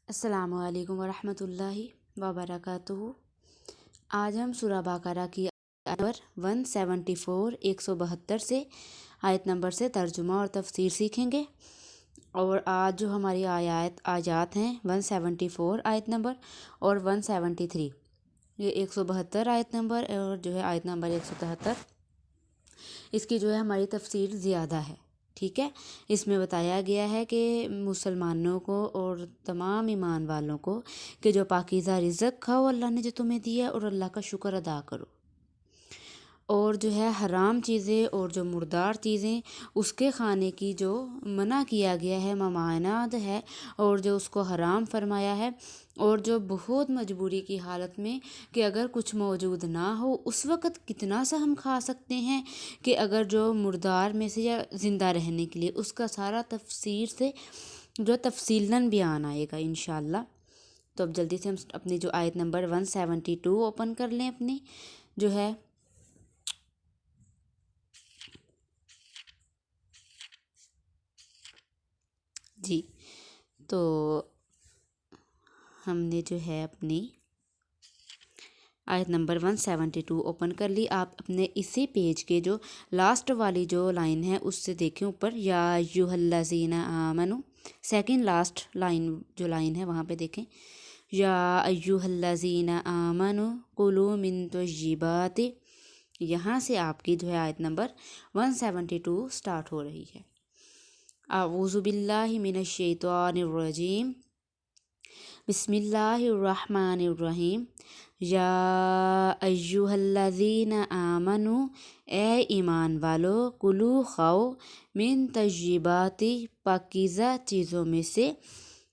السلام علیکم ورحمۃ اللہ وبرکاتہ۔ آج ہم سورہ بقرہ کی آیت نمبر 174 172 سے آیت نمبر سے ترجمہ اور تفسیر سیکھیں گے۔ اور آج جو ہماری آیات ہیں 174 آیت نمبر اور 173، یہ 172 آیت نمبر اور جو ہے آیت نمبر 173، اس کی جو ہے ہماری تفسیر زیادہ ہے، ٹھیک ہے۔ اس میں بتایا گیا ہے کہ مسلمانوں کو اور تمام ایمان والوں کو کہ جو پاکیزہ رزق کھاؤ اللہ نے جو تمہیں دیا، اور اللہ کا شکر ادا کرو، اور جو ہے حرام چیزیں اور جو مردار چیزیں اس کے کھانے کی جو منع کیا گیا ہے، ممانعت ہے، اور جو اس کو حرام فرمایا ہے، اور جو بہت مجبوری کی حالت میں کہ اگر کچھ موجود نہ ہو اس وقت کتنا سا ہم کھا سکتے ہیں، کہ اگر جو مردار میں سے یا زندہ رہنے کے لیے اس کا سارا تفسیر سے جو تفصیلاً بیان آئے گا انشاءاللہ۔ تو اب جلدی سے ہم اپنی جو آیت نمبر 172 اوپن کر لیں اپنی جو ہے۔ جی تو ہم نے جو ہے اپنی آیت نمبر 172 اوپن کر لی۔ آپ اپنے اسی پیج کے جو لاسٹ والی جو لائن ہے اس سے دیکھیں اوپر، یا ایھا الذین آمنو، سیکنڈ لاسٹ لائن جو لائن ہے وہاں پہ دیکھیں، یا ایھا الذین آمنو کلوا من طیبات، یہاں سے آپ کی جو ہے آیت نمبر 172 سٹارٹ ہو رہی ہے۔ اعوذ باللہ من الشیطان الرجیم، بسم اللہ الرحمن الرحیم۔ یا ایھا الذین آمنو، اے ایمان والو، کلو کھاؤ، من طیبات، پاکیزہ چیزوں میں سے،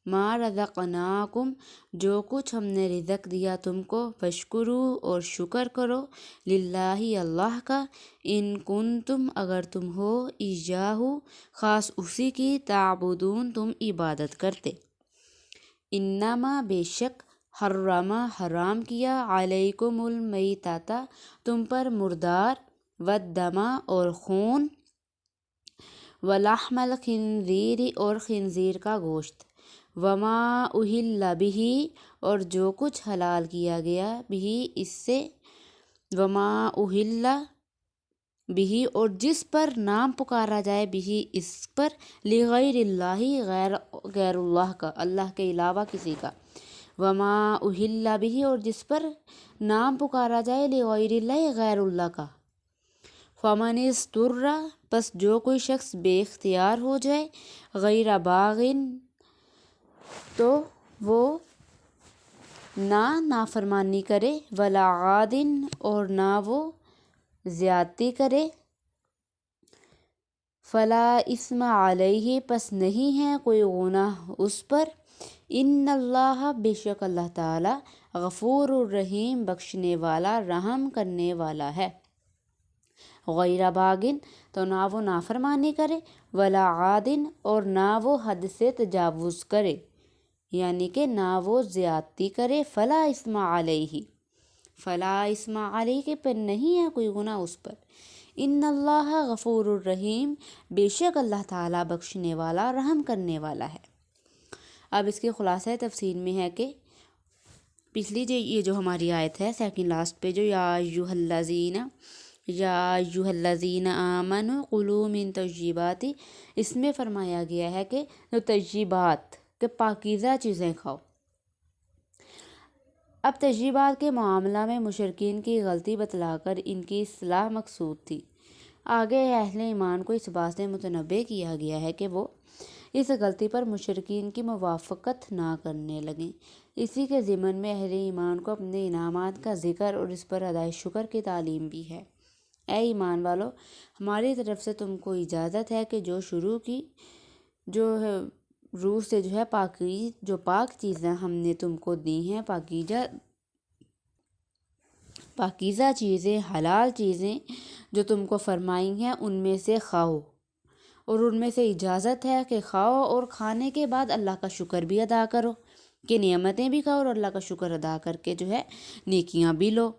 ما رزقناکم، جو کچھ ہم نے رزق دیا تم کو، واشکروا، اور شکر کرو، للہ، اللہ کا، ان کنتم، اگر تم ہو، ایاہ، خاص اسی کی، تعبدون، تم عبادت کرتے۔ انما، بے شک، حرم، حرام کیا، علیکم المیتۃ، تم پر مردار، والدم، اور خون، ولحم الخنزیر، اور خنزیر کا گوشت، وما اہل بہ، اور جو کچھ حلال کیا گیا، بہ، اس سے، وما اہل بہ، اور جس پر نام پکارا جائے، بہ، اس پر، لغیر اللہ، غیر اللہ کا، اللہ کے علاوہ کسی کا، وما اہل بہ، اور جس پر نام پکارا جائے، لغیر اللہ، غیر اللہ کا، فمن اضطر، پس جو کوئی شخص بے اختیار ہو جائے، غیر باغ، تو وہ نہ نافرمانی کرے، ولا عاد، اور نہ وہ زیادتی کرے، فلا اثم علیہ، پس نہیں ہے کوئی گناہ اس پر، ان اللہ، بے شک اللہ تعالی، غفور الرحیم، بخشنے والا، رحم کرنے والا ہے۔ غیر باغ، تو نہ وہ نافرمانی کرے، ولا عاد، اور نہ وہ حد سے تجاوز کرے، یعنی کہ نہ وہ زیادتی کرے، فلا اثم علیہ، فلا اثم علیہ کے پر نہیں ہے کوئی گناہ اس پر، ان اللہ غفور الرحیم، بے شک اللہ تعالیٰ بخشنے والا، رحم کرنے والا ہے۔ اب اس کے خلاصہ تفسیر میں ہے کہ پچھلی یہ جو ہماری آیت ہے سیکنڈ لاسٹ پہ، جو یا ایھا الذین، یا ایھا الذین آمنوا کلوا من طیبات، اس میں فرمایا گیا ہے کہ جو طیبات، کہ پاکیزہ چیزیں کھاؤ۔ اب طیبات کے معاملہ میں مشرکین کی غلطی بتلا کر ان کی اصلاح مقصود تھی۔ آگے اہل ایمان کو اس بات سے متنبہ کیا گیا ہے کہ وہ اس غلطی پر مشرکین کی موافقت نہ کرنے لگیں۔ اسی کے ضمن میں اہل ایمان کو اپنے انعامات کا ذکر اور اس پر ادائے شکر کی تعلیم بھی ہے۔ اے ایمان والو، ہماری طرف سے تم کو اجازت ہے کہ جو شروع کی جو ہے روح سے جو ہے جو پاک چیزیں ہم نے تم کو دی ہیں، پاکیزہ چیزیں، حلال چیزیں جو تم کو فرمائی ہیں، ان میں سے کھاؤ، اور ان میں سے اجازت ہے کہ کھاؤ، اور کھانے کے بعد اللہ کا شکر بھی ادا کرو، کہ نعمتیں بھی کھاؤ اور اللہ کا شکر ادا کر کے جو ہے نیکیاں بھی لو،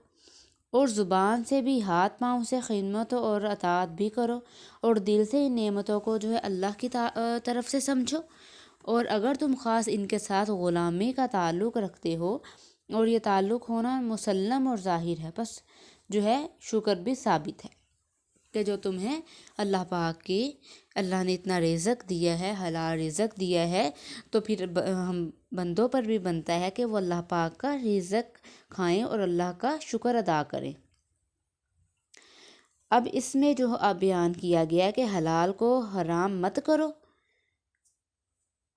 اور زبان سے بھی، ہاتھ پاؤں سے خدمت اور اطاعت بھی کرو، اور دل سے ان نعمتوں کو جو ہے اللہ کی طرف سے سمجھو، اور اگر تم خاص ان کے ساتھ غلامی کا تعلق رکھتے ہو، اور یہ تعلق ہونا مسلم اور ظاہر ہے، بس جو ہے شکر بھی ثابت ہے کہ جو تمہیں اللہ پاک کی اللہ نے اتنا رزق دیا ہے، حلال رزق دیا ہے، تو پھر ہم بندوں پر بھی بنتا ہے کہ وہ اللہ پاک کا رزق کھائیں اور اللہ کا شکر ادا کریں۔ اب اس میں جو اب بیان کیا گیا کہ حلال کو حرام مت کرو،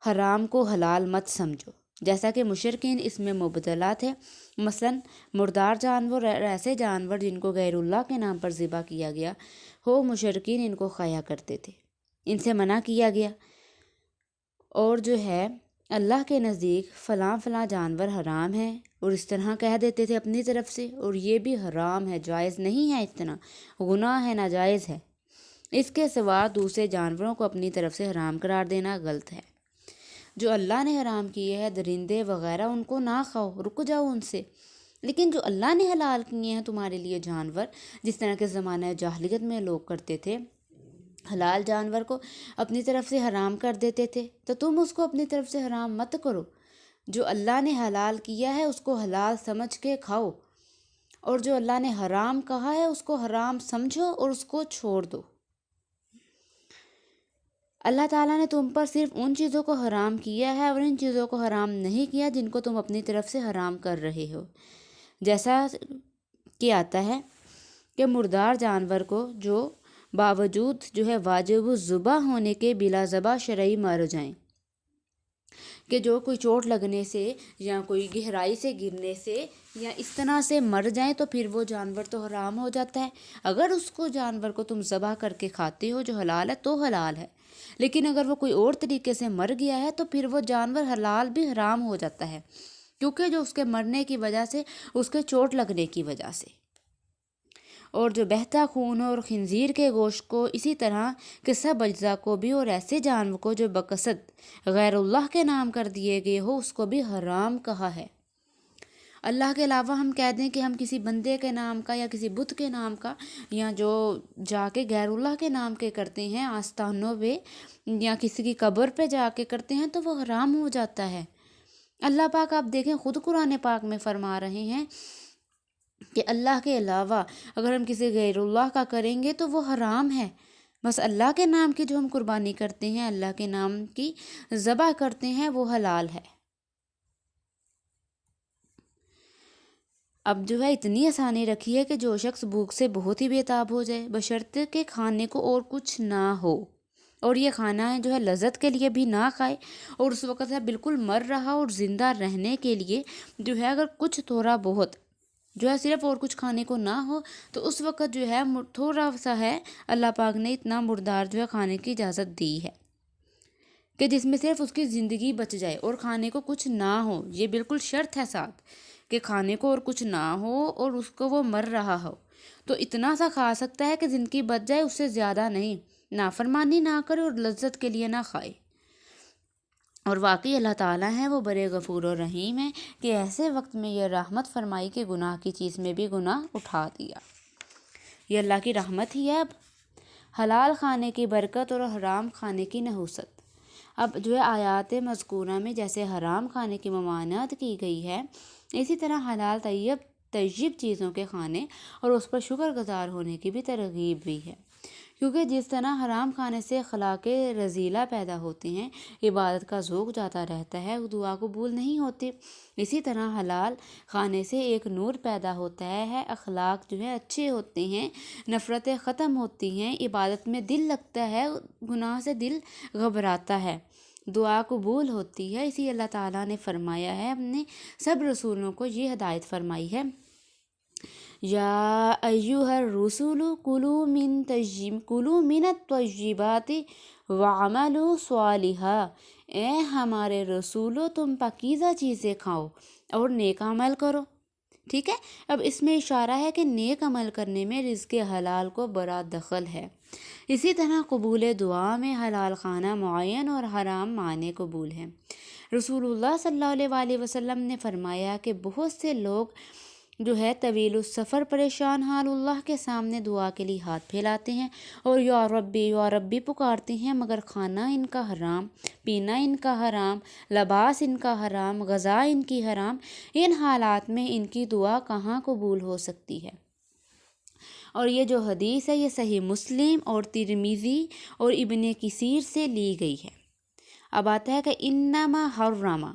حرام کو حلال مت سمجھو، جیسا کہ مشرکین اس میں مبتلا تھے۔ مثلا مردار جانور، ایسے جانور جن کو غیر اللہ کے نام پر ذبح کیا گیا ہو، مشرکین ان کو کھایا کرتے تھے، ان سے منع کیا گیا۔ اور جو ہے اللہ کے نزدیک فلاں فلاں جانور حرام ہے، اور اس طرح کہہ دیتے تھے اپنی طرف سے، اور یہ بھی حرام ہے، جائز نہیں ہے، اتنا گناہ ہے، ناجائز ہے۔ اس کے سوا دوسرے جانوروں کو اپنی طرف سے حرام قرار دینا غلط ہے۔ جو اللہ نے حرام کیے ہیں درندے وغیرہ، ان کو نہ کھاؤ، رک جاؤ ان سے۔ لیکن جو اللہ نے حلال کیے ہیں تمہارے لیے جانور، جس طرح کے زمانہ جاہلیت میں لوگ کرتے تھے، حلال جانور کو اپنی طرف سے حرام کر دیتے تھے، تو تم اس کو اپنی طرف سے حرام مت کرو۔ جو اللہ نے حلال کیا ہے اس کو حلال سمجھ کے کھاؤ، اور جو اللہ نے حرام کہا ہے اس کو حرام سمجھو اور اس کو چھوڑ دو۔ اللہ تعالیٰ نے تم پر صرف ان چیزوں کو حرام کیا ہے اور ان چیزوں کو حرام نہیں کیا جن کو تم اپنی طرف سے حرام کر رہے ہو۔ جیسا کہ آتا ہے کہ مردار جانور کو جو باوجود جو ہے واجب الذبح ہونے کے بلا ذبح شرعی مر جائیں، کہ جو کوئی چوٹ لگنے سے یا کوئی گہرائی سے گرنے سے یا اس طرح سے مر جائیں تو پھر وہ جانور تو حرام ہو جاتا ہے۔ اگر اس کو جانور کو تم ذبح کر کے کھاتے ہو جو حلال ہے تو حلال ہے، لیکن اگر وہ کوئی اور طریقے سے مر گیا ہے تو پھر وہ جانور حلال بھی حرام ہو جاتا ہے، کیونکہ جو اس کے مرنے کی وجہ سے، اس کے چوٹ لگنے کی وجہ سے۔ اور جو بہتا خون اور خنزیر کے گوشت کو، اسی طرح کہ سب اجزاء کو بھی، اور ایسے جانور کو جو بقصد غیر اللہ کے نام کر دیے گئے ہو، اس کو بھی حرام کہا ہے۔ اللہ کے علاوہ ہم کہہ دیں کہ ہم کسی بندے کے نام کا یا کسی بت کے نام کا، یا جو جا کے غیر اللہ کے نام کے کرتے ہیں آستانوں پہ یا کسی کی قبر پہ جا کے کرتے ہیں، تو وہ حرام ہو جاتا ہے۔ اللہ پاک آپ دیکھیں خود قرآن پاک میں فرما رہے ہیں کہ اللہ کے علاوہ اگر ہم کسی غیر اللہ کا کریں گے تو وہ حرام ہے۔ بس اللہ کے نام کی جو ہم قربانی کرتے ہیں، اللہ کے نام کی ذبح کرتے ہیں، وہ حلال ہے۔ اب جو ہے اتنی آسانی رکھی ہے کہ جو شخص بھوک سے بہت ہی بےتاب ہو جائے، بشرطے کہ کھانے کو اور کچھ نہ ہو، اور یہ کھانا ہے جو ہے لذت کے لیے بھی نہ کھائے، اور اس وقت ہے بالکل مر رہا اور زندہ رہنے کے لیے جو ہے اگر کچھ تھوڑا بہت جو ہے صرف اور کچھ کھانے کو نہ ہو، تو اس وقت جو ہے تھوڑا سا ہے اللہ پاک نے اتنا مردار جو ہے کھانے کی اجازت دی ہے کہ جس میں صرف اس کی زندگی بچ جائے اور کھانے کو کچھ نہ ہو۔ یہ بالکل شرط ہے ساتھ کہ کھانے کو اور کچھ نہ ہو اور اس کو وہ مر رہا ہو، تو اتنا سا کھا سکتا ہے کہ زندگی بچ جائے، اس سے زیادہ نہیں، نافرمانی نہ کرے اور لذت کے لیے نہ کھائے۔ اور واقعی اللہ تعالیٰ ہیں وہ بڑے غفور و رحیم ہیں کہ ایسے وقت میں یہ رحمت فرمائی کہ گناہ کی چیز میں بھی گناہ اٹھا دیا۔ یہ اللہ کی رحمت ہی ہے۔ اب حلال کھانے کی برکت اور حرام کھانے کی نحوست۔ اب جو ہے آیات مذکورہ میں جیسے حرام کھانے کی ممانعت کی گئی ہے، اسی طرح حلال طیب چیزوں کے کھانے اور اس پر شکر گزار ہونے کی بھی ترغیب بھی ہے، کیونکہ جس طرح حرام کھانے سے اخلاق رذیلہ پیدا ہوتے ہیں، عبادت کا ذوق جاتا رہتا ہے، دعا قبول نہیں ہوتی، اسی طرح حلال کھانے سے ایک نور پیدا ہوتا ہے، اخلاق جو ہے اچھے ہوتے ہیں، نفرتیں ختم ہوتی ہیں، عبادت میں دل لگتا ہے، گناہ سے دل گھبراتا ہے، دعا قبول ہوتی ہے۔ اسی اللہ تعالیٰ نے فرمایا ہے، اپنے سب رسولوں کو یہ ہدایت فرمائی ہے، یا ایھا الرسول کلوا من الطیبات واعملوا صالحا، اے ہمارے رسولو تم پاکیزہ چیزیں کھاؤ اور نیک عمل کرو۔ ٹھیک ہے، اب اس میں اشارہ ہے کہ نیک عمل کرنے میں رزق حلال کو بڑا دخل ہے۔ اسی طرح قبول دعا میں حلال کھانا معین اور حرام معنی قبول ہے۔ رسول اللہ صلی اللہ علیہ وآلہ وسلم نے فرمایا کہ بہت سے لوگ جو ہے طویل السفر پریشان حال اللہ کے سامنے دعا کے لیے ہاتھ پھیلاتے ہیں اور یا ربی پکارتے ہیں، مگر کھانا ان کا حرام، پینا ان کا حرام، لباس ان کا حرام، غذا ان کی حرام، ان حالات میں ان کی دعا کہاں قبول ہو سکتی ہے؟ اور یہ جو حدیث ہے یہ صحیح مسلم اور ترمذی اور ابن کثیر سے لی گئی ہے۔ اب آتا ہے کہ انما حرما،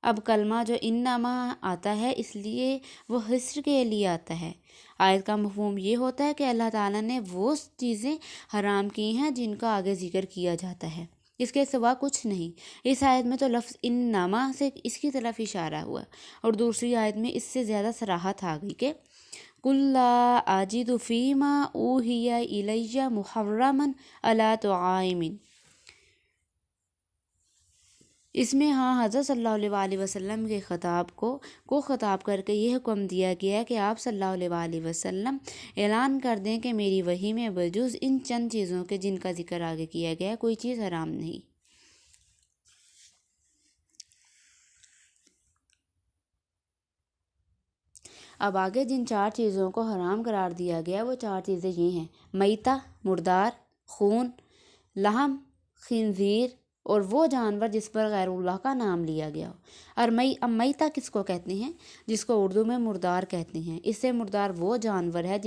اب کلمہ جو انما آتا ہے اس لیے وہ حصر کے لیے آتا ہے۔ آیت کا مفہوم یہ ہوتا ہے کہ اللہ تعالیٰ نے وہ چیزیں حرام کی ہیں جن کا آگے ذکر کیا جاتا ہے، اس کے سوا کچھ نہیں۔ اس آیت میں تو لفظ انما سے اس کی طرف اشارہ ہوا، اور دوسری آیت میں اس سے زیادہ صراحت آ گئی کہ قُل لا أجد فيما أوحي إلي محرما على طعام، اس میں حضرت صلی اللہ علیہ وسلم کے خطاب کو خطاب کر کے یہ حکم دیا گیا ہے کہ آپ صلی اللہ علیہ وسلم اعلان کر دیں کہ میری وحی میں بجز ان چند چیزوں کے جن کا ذکر آگے کیا گیا ہے کوئی چیز حرام نہیں۔ اب آگے جن 4 چیزوں کو حرام قرار دیا گیا وہ 4 چیزیں یہ ہیں: میتہ مردار، خون، لحم خنزیر، اور وہ جانور جس پر غیر اللہ کا نام لیا گیا ہو۔ اور میتہ کس کو کہتے ہیں؟ جس کو اردو میں مردار کہتے ہیں۔ اس سے مردار وہ جانور ہے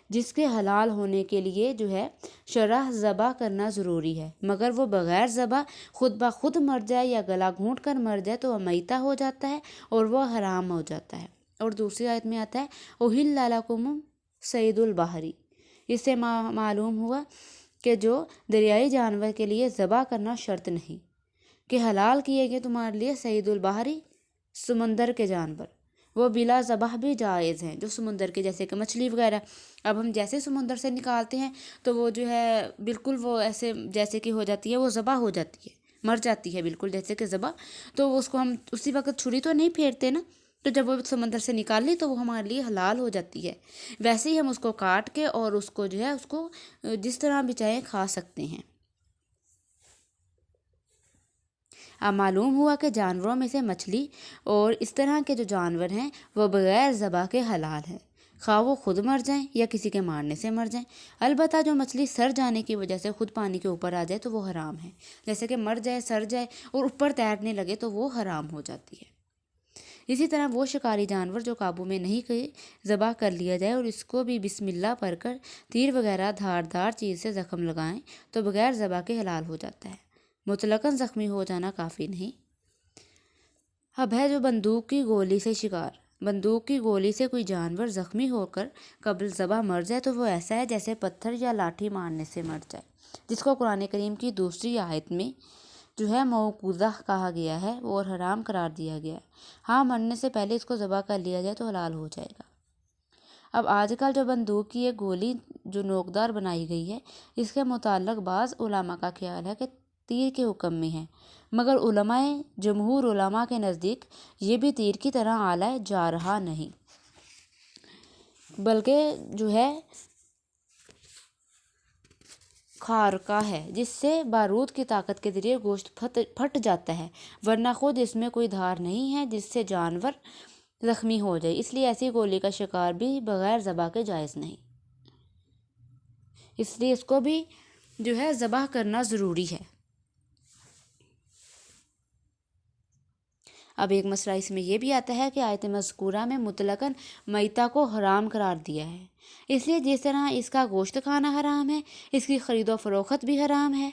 جس کے حلال ہونے کے لیے جو ہے شرح ذبح کرنا ضروری ہے، مگر وہ بغیر ذبح خود بخود مر جائے یا گلا گھونٹ کر مر جائے تو وہ میتہ ہو جاتا ہے اور وہ حرام ہو جاتا ہے۔ اور دوسری آیت میں آتا ہے احل لکم صید البحری، اس سے معلوم ہوا کہ جو دریائی جانور کے لیے ذبح کرنا شرط نہیں، کہ حلال کیے گئے تمہارے لیے صید البحری، سمندر کے جانور، وہ بلا ذبح بھی جائز ہیں، جو سمندر کے جیسے کہ مچھلی وغیرہ۔ اب ہم جیسے سمندر سے نکالتے ہیں تو وہ جو ہے بالکل وہ ایسے جیسے کہ ہو جاتی ہے، وہ ذبح ہو جاتی ہے، مر جاتی ہے بالکل جیسے کہ ذبح، تو اس کو ہم اسی وقت چھری تو نہیں پھیرتے نا، تو جب وہ سمندر سے نکال لی تو وہ ہمارے لیے حلال ہو جاتی ہے۔ ویسے ہی ہم اس کو کاٹ کے اور اس کو جو ہے اس کو جس طرح بھی چاہیں کھا سکتے ہیں۔ اب معلوم ہوا کہ جانوروں میں سے مچھلی اور اس طرح کے جو جانور ہیں وہ بغیر ذبح کے حلال ہیں، خواہ وہ خود مر جائیں یا کسی کے مارنے سے مر جائیں۔ البتہ جو مچھلی سر جانے کی وجہ سے خود پانی کے اوپر آ جائے تو وہ حرام ہے، جیسے کہ مر جائے، سر جائے اور اوپر تیرنے لگے تو وہ حرام ہو جاتی ہے۔ اسی طرح وہ شکاری جانور جو قابو میں نہیں کہ ذبح کر لیا جائے اور اس کو بھی بسم اللہ پڑھ کر تیر وغیرہ دھاردار چیز سے زخم لگائیں تو بغیر ذبح کے حلال ہو جاتا ہے، مطلقاً زخمی ہو جانا کافی نہیں۔ اب ہے جو بندوق کی گولی سے شکار۔ بندوق کی گولی سے کوئی جانور زخمی ہو کر قبل ذبح مر جائے تو وہ ایسا ہے جیسے پتھر یا لاٹھی مارنے سے مر جائے، جس کو قرآن کریم کی دوسری آیت میں جو ہے موقوذہ کہا گیا ہے اور حرام قرار دیا گیا ہے۔ ہاں، مرنے سے پہلے اس کو ذبح کر لیا جائے تو حلال ہو جائے گا۔ اب آج کل جو بندوق کی ایک گولی جو نوکدار بنائی گئی ہے، اس کے متعلق بعض علماء کا خیال ہے کہ تیر کے حکم میں ہے، مگر جمہور علماء کے نزدیک یہ بھی تیر کی طرح اعلی جا رہا نہیں، بلکہ جو ہے خارقہ ہے، جس سے بارود کی طاقت کے ذریعے گوشت پھٹ جاتا ہے، ورنہ خود اس میں کوئی دھار نہیں ہے جس سے جانور زخمی ہو جائے، اس لیے ایسی گولی کا شکار بھی بغیر ذبح کے جائز نہیں، اس لیے اس کو بھی جو ہے ذبح کرنا ضروری ہے۔ اب ایک مسئلہ اس میں یہ بھی آتا ہے کہ آیت مذکورہ میں مطلقاً میتہ کو حرام قرار دیا ہے، اس لیے جس طرح اس کا گوشت کھانا حرام ہے، اس کی خرید و فروخت بھی حرام ہے،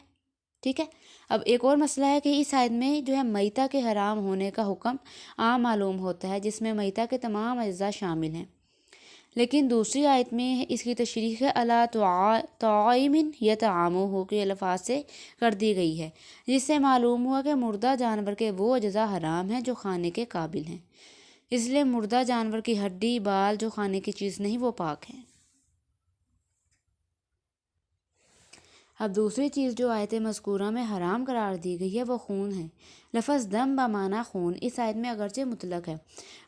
ٹھیک ہے۔ اب ایک اور مسئلہ ہے کہ اس آیت میں جو ہے میتہ کے حرام ہونے کا حکم عام معلوم ہوتا ہے، جس میں میتہ کے تمام اجزاء شامل ہیں، لیکن دوسری آیت میں اس کی تشریح علی طعام یطعمہ کے الفاظ سے کر دی گئی ہے، جس سے معلوم ہوا کہ مردہ جانور کے وہ اجزاء حرام ہیں جو کھانے کے قابل ہیں، اس لیے مردہ جانور کی ہڈی، بال جو کھانے کی چیز نہیں وہ پاک ہیں۔ اب دوسری چیز جو آیت مذکورہ میں حرام قرار دی گئی ہے وہ خون ہے۔ لفظ دم بمعنی خون اس آیت میں اگرچہ مطلق ہے،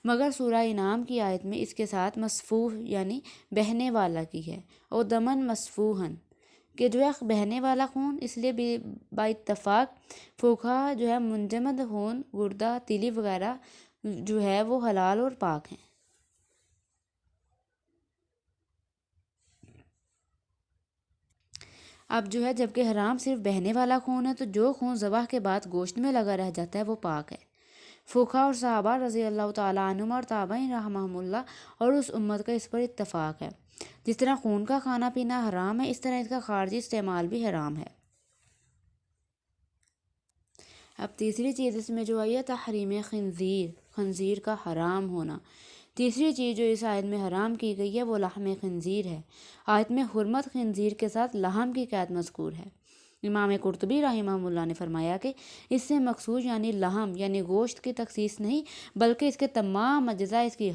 مگر سورہ انعام کی آیت میں اس کے ساتھ مسفوح یعنی بہنے والا کی ہے، اور دمن مسفوحن کہ جو ہے بہنے والا خون، اس لیے با اتفاق فقہا جو ہے منجمد خون، گردہ، تیلی وغیرہ جو ہے وہ حلال اور پاک ہیں۔ اب جو ہے جبکہ حرام صرف بہنے والا خون ہے، تو جو خون ذبح کے بعد گوشت میں لگا رہ جاتا ہے وہ پاک ہے۔ فقہا اور صحابہ رضی اللہ تعالیٰ عنہم اور تابعین رحمہم اللہ اور اس امت کا اس پر اتفاق ہے۔ جس طرح خون کا کھانا پینا حرام ہے، اس طرح اس کا خارجی استعمال بھی حرام ہے۔ اب تیسری چیز اس میں جو آئی ہے تحریم خنزیر، خنزیر کا حرام ہونا۔ تیسری چیز جو اس آیت میں حرام کی گئی ہے وہ لحم خنزیر ہے۔ آیت میں حرمت خنزیر کے ساتھ لحم کی قید مذکور ہے۔ امام قرطبی رحمہ اللہ نے فرمایا کہ اس سے مقصود یعنی لحم یعنی گوشت کی تخصیص نہیں، بلکہ اس کے تمام اجزاء، اس کی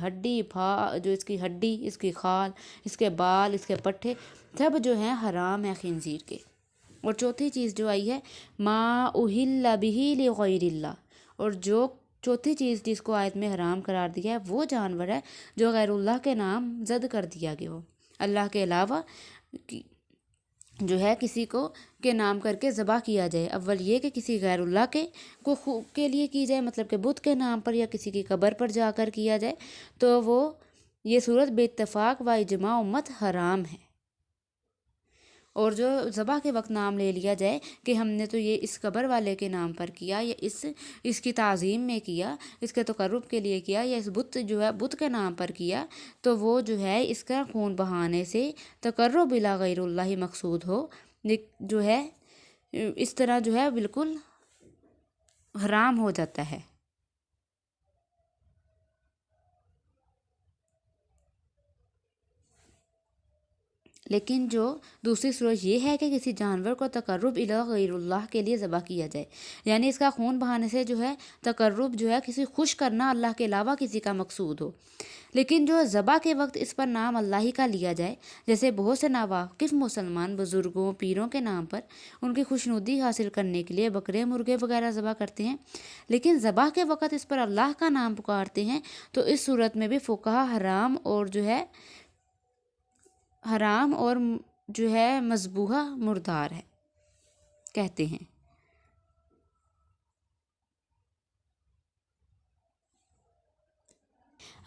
ہڈی، اس کی کھال، اس کے بال، اس کے پٹھے، سب جو ہیں حرام ہیں خنزیر کے۔ اور چوتھی چیز جو آئی ہے ما اہل بہ لغیر اللہ، اور جو چوتھی چیز جس کو آیت میں حرام قرار دیا ہے وہ جانور ہے جو غیر اللہ کے نام زد کر دیا گیا ہو، اللہ کے علاوہ جو ہے کسی کو کے نام کر کے ذبح کیا جائے۔ اول یہ کہ کسی غیر اللہ کے لیے کی جائے، مطلب کہ بت کے نام پر یا کسی کی قبر پر جا کر کیا جائے، تو وہ یہ صورت بے اتفاق و اجماع امت حرام ہے۔ اور جو ذبح کے وقت نام لے لیا جائے کہ ہم نے تو یہ اس قبر والے کے نام پر کیا یا اس کی تعظیم میں کیا، اس کے تقرب کے لیے کیا، یا اس بت جو ہے بت کے نام پر کیا، تو وہ جو ہے اس کا خون بہانے سے تقرب الی غیر اللہ مقصود ہو، جو ہے اس طرح جو ہے بالکل حرام ہو جاتا ہے۔ لیکن جو دوسری صورت یہ ہے کہ کسی جانور کو تقرب الی غیر اللہ کے لیے ذبح کیا جائے، یعنی اس کا خون بہانے سے جو ہے تقرب جو ہے کسی خوش کرنا اللہ کے علاوہ کسی کا مقصود ہو، لیکن جو ذبح کے وقت اس پر نام اللہ ہی کا لیا جائے، جیسے بہت سے ناواقف مسلمان بزرگوں پیروں کے نام پر ان کی خوشنودی حاصل کرنے کے لیے بکرے مرغے وغیرہ ذبح کرتے ہیں، لیکن ذبح کے وقت اس پر اللہ کا نام پکارتے ہیں، تو اس صورت میں بھی فقہا حرام اور جو ہے مذبوحہ مردار ہے کہتے ہیں۔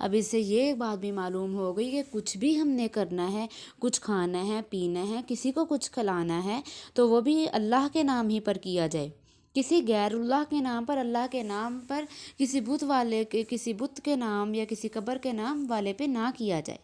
اب اس سے یہ بات بھی معلوم ہو گئی کہ کچھ بھی ہم نے کرنا ہے، کچھ کھانا ہے، پینا ہے، کسی کو کچھ کھلانا ہے، تو وہ بھی اللہ کے نام ہی پر کیا جائے، کسی غیر اللہ کے نام پر، اللہ کے نام پر، کسی بت کے نام یا کسی قبر کے نام والے پہ نہ کیا جائے،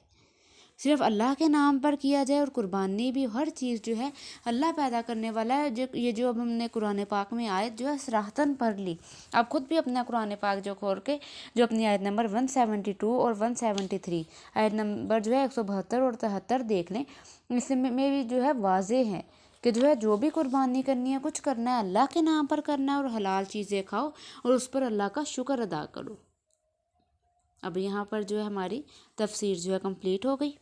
صرف اللہ کے نام پر کیا جائے۔ اور قربانی بھی ہر چیز جو ہے اللہ پیدا کرنے والا ہے۔ یہ جو اب ہم نے قرآن پاک میں آیت جو ہے صراحتاً پڑھ لی، آپ خود بھی اپنا قرآن پاک جو کھول کے جو اپنی آیت نمبر 172 اور 173 آیت نمبر جو ہے 172 اور 73 دیکھ لیں، اس میں بھی جو ہے واضح ہے کہ جو بھی قربانی کرنی ہے، کچھ کرنا ہے اللہ کے نام پر کرنا ہے، اور حلال چیزیں کھاؤ اور اس پر اللہ کا شکر ادا کرو۔ اب یہاں پر جو ہے ہماری تفسیر جو ہے کمپلیٹ ہو گئی،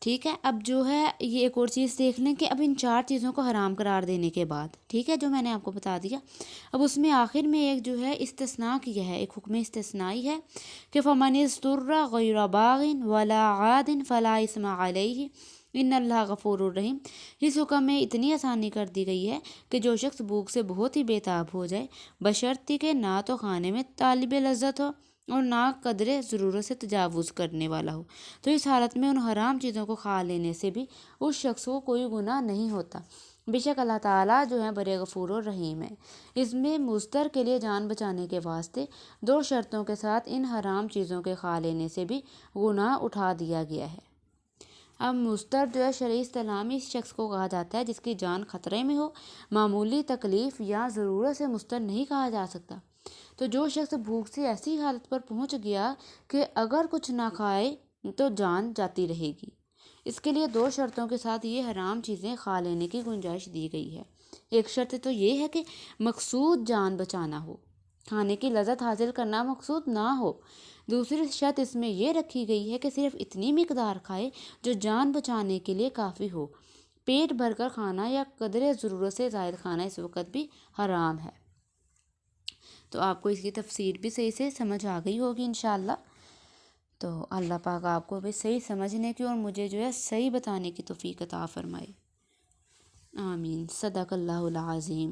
ٹھیک ہے۔ اب جو ہے یہ ایک اور چیز دیکھ لیں کہ اب ان 4 چیزوں کو حرام قرار دینے کے بعد، ٹھیک ہے، جو میں نے آپ کو بتا دیا، اب اس میں آخر میں ایک جو ہے استثناء کیا ہے، ایک حکم استثنائی ہے کہ فَمَنِ اسْتُرَّ غَيْرَ بَاغٍ وَلَا عَادٍ فَلَا إِثْمَ عَلَيْهِ ان اللہ غفور الرحیم۔ اس حکم میں اتنی آسانی کر دی گئی ہے کہ جو شخص بھوک سے بہت ہی بے تاب ہو جائے، بشرطی کہ نہ تو کھانے میں طالب لذت ہو اور نہ قدر ضرورت سے تجاوز کرنے والا ہو، تو اس حالت میں ان حرام چیزوں کو کھا لینے سے بھی اس شخص کو کوئی گناہ نہیں ہوتا۔ بے شک اللہ تعالیٰ جو ہے بڑے غفور و رحیم ہے۔ اس میں مضطر کے لیے جان بچانے کے واسطے 2 شرطوں کے ساتھ ان حرام چیزوں کے کھا لینے سے بھی گناہ اٹھا دیا گیا ہے۔ اب مضطر جو ہے شرعی اصطلاح میں اس شخص کو کہا جاتا ہے جس کی جان خطرے میں ہو، معمولی تکلیف یا ضرورت سے مضطر نہیں کہا جا سکتا۔ تو جو شخص بھوک سے ایسی حالت پر پہنچ گیا کہ اگر کچھ نہ کھائے تو جان جاتی رہے گی، اس کے لیے 2 شرطوں کے ساتھ یہ حرام چیزیں کھا لینے کی گنجائش دی گئی ہے۔ ایک شرط تو یہ ہے کہ مقصود جان بچانا ہو، کھانے کی لذت حاصل کرنا مقصود نہ ہو۔ دوسری شرط اس میں یہ رکھی گئی ہے کہ صرف اتنی مقدار کھائے جو جان بچانے کے لیے کافی ہو۔ پیٹ بھر کر کھانا یا قدر ضرورت سے زائد کھانا اس وقت بھی حرام ہے۔ تو آپ کو اس کی تفسیر بھی صحیح سے سمجھ آ گئی ہوگی انشاءاللہ۔ تو اللہ پاک آپ کو بھی صحیح سمجھنے کی اور مجھے جو ہے صحیح بتانے کی توفیق عطا فرمائے، آمین۔ صدق اللہ العظیم۔